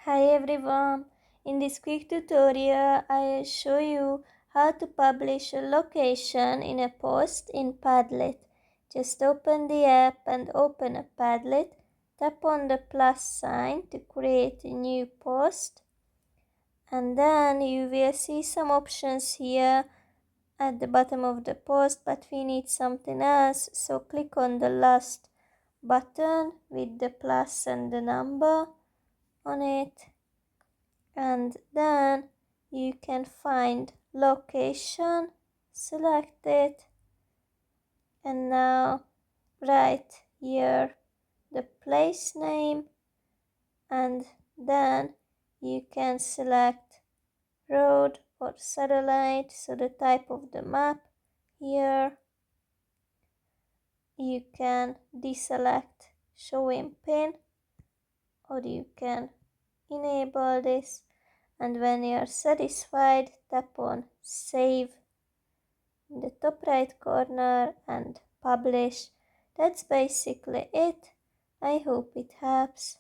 Hi everyone, in this quick tutorial I'll show you how to publish a location in a post in Padlet. Just open the app and open a Padlet, tap on the plus sign to create a new post, and then you will see some options here at the bottom of the post, but we need something else, so click on the last button with the plus and the number on it, and then you can find location, select it, and now write here the place name, and then you can select road or satellite, so the type of the map. Here you can deselect show in pin, or you can enable this, and when you are satisfied, tap on save in the top right corner and publish. That's basically it. I hope it helps.